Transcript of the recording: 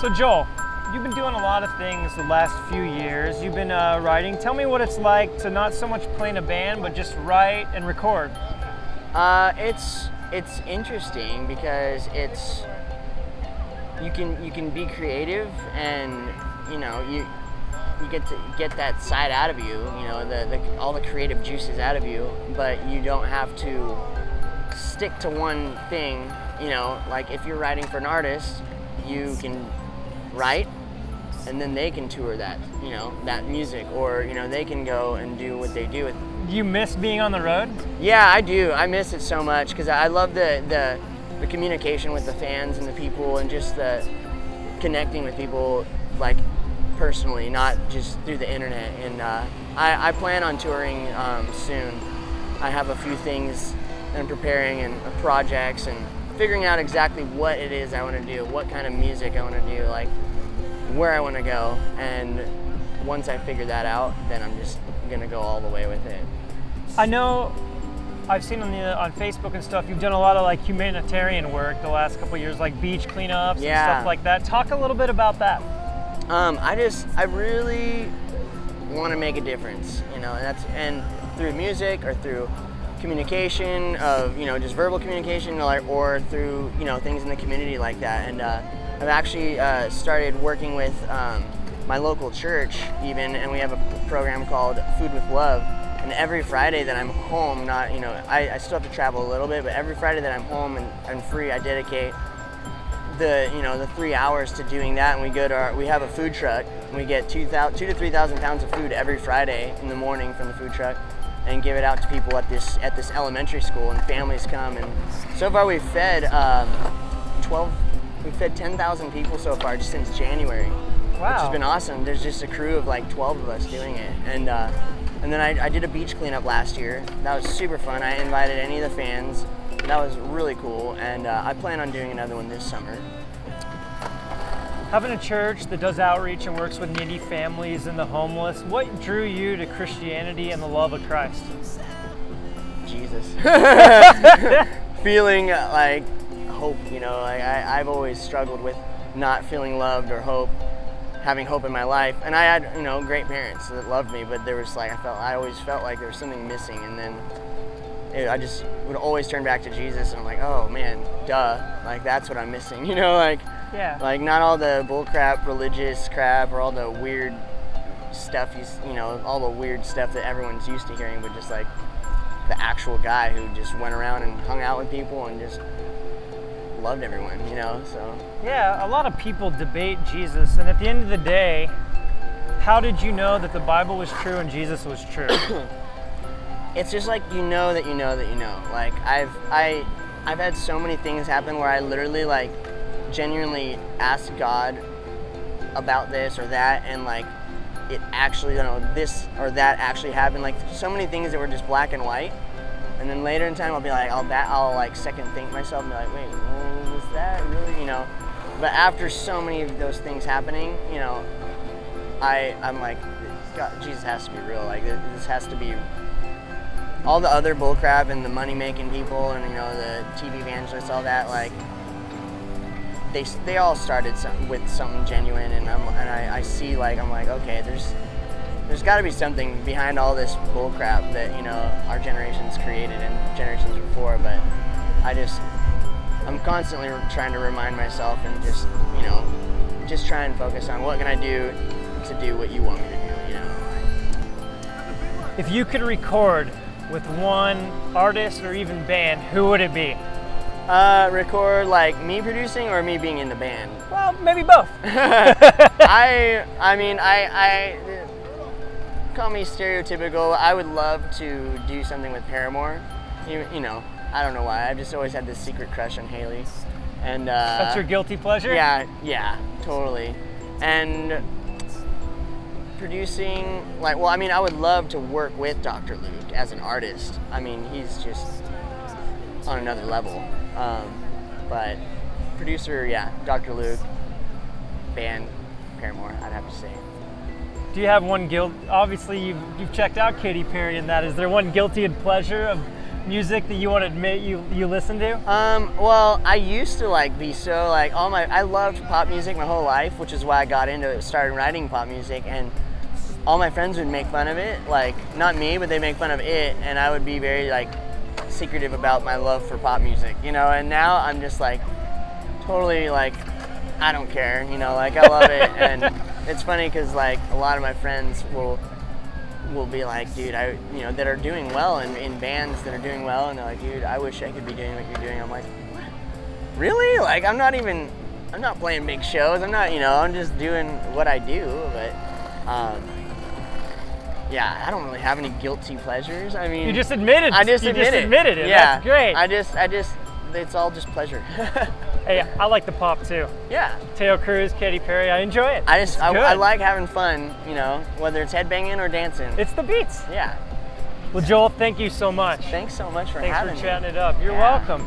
So Joel, you've been doing a lot of things the last few years. You've been writing. Tell me what it's like to not so much play in a band, but just write and record. It's interesting because you can be creative, and you get to get that side out of you, all the creative juices out of you, but you don't have to stick to one thing. Like if you're writing for an artist, you can write and then they can tour that, that music, or they can go and do what they do. Do you miss being on the road? Yeah, I do. I miss it so much because I love the communication with the fans and the people, and just the connecting with people, like personally, not just through the internet. And I plan on touring soon. I have a few things that I'm preparing, and projects, and figuring out exactly what it is I want to do, what kind of music I want to do, like where I want to go. And once I figure that out, then I'm just gonna go all the way with it. I know I've seen on Facebook and stuff, you've done a lot of like humanitarian work the last couple of years, like beach cleanups and stuff like that. Talk a little bit about that. I really want to make a difference, and through music or through communication of, just verbal communication, or through, things in the community like that. And I've actually started working with my local church even, and we have a program called Food with Love. And every Friday that I'm home, I still have to travel a little bit, but every Friday that I'm home and I'm free, I dedicate the 3 hours to doing that. And we have a food truck, and we get 2,000 to 3,000 pounds of food every Friday in the morning from the food truck, and give it out to people at this elementary school, and families come. And so far we've fed 10,000 people so far just since January. Wow. Which has been awesome. There's just a crew of like 12 of us doing it. And then I did a beach cleanup last year. That was super fun. I invited any of the fans. That was really cool. And I plan on doing another one this summer. Having a church that does outreach and works with needy families and the homeless, what drew you to Christianity and the love of Christ? Jesus. Feeling like hope, I've always struggled with not feeling loved or having hope in my life. And I had, great parents that loved me, but there was I always felt like there was something missing. And then I just would always turn back to Jesus, and I'm like, oh man, duh, like that's what I'm missing, Yeah. Like not all the bullcrap, religious crap, or all the weird stuff, all the weird stuff that everyone's used to hearing, but just like the actual guy who just went around and hung out with people and just loved everyone, so. Yeah, a lot of people debate Jesus, and at the end of the day, how did you know that the Bible was true and Jesus was true? It's just like that you know. Like I've had so many things happen where I literally like genuinely asked God about this or that, and like it actually, this or that actually happened. Like so many things that were just black and white, and then later in time I'll be like, I'll like second think myself and be like, wait, was that really, But after so many of those things happening, I'm like, God, Jesus has to be real. Like this has to be. All the other bullcrap and the money-making people and the TV evangelists, all that, like they all started with something genuine, and I see, like, I'm like, okay, there's got to be something behind all this bullcrap that our generations created and generations before. But I'm constantly trying to remind myself and just try and focus on what can I do to do what you want me to do. If you could record with one artist or even band, who would it be? Record like me producing or me being in the band? Well, maybe both. I call me stereotypical. I would love to do something with Paramore. I don't know why. I've just always had this secret crush on Haley. And that's your guilty pleasure? Yeah, totally. And producing, I would love to work with Dr. Luke as an artist. He's just on another level. But producer, yeah, Dr. Luke. Band, Paramore, I'd have to say. Do you have one guilt? Obviously, you've checked out Katy Perry and that. Is there one guilty pleasure of music that you want to admit you listen to? Well, I used to like be so like I loved pop music my whole life, which is why I got into it, started writing pop music, and all my friends would make fun of it, like not me, but they make fun of it, and I would be very like secretive about my love for pop music, you know. And now I'm just like totally like I don't care, you know, like I love it. And it's funny because like a lot of my friends will be like, dude, you know, that are doing well in bands that are doing well, and they're like, dude, I wish I could be doing what you're doing. I'm like, what? Really? Like I'm not playing big shows. I'm not, you know, I'm just doing what I do. But yeah, I don't really have any guilty pleasures. I mean, you just admitted. I just admitted it. Yeah, that's great. I just, it's all just pleasure. Hey, I like the pop too. Yeah. Teo Cruz, Katy Perry, I enjoy it. I like having fun, you know, whether it's headbanging or dancing. It's the beats. Yeah. Well, Joel, thank you so much. Thanks so much for having me. Thanks for chatting it up. You're welcome.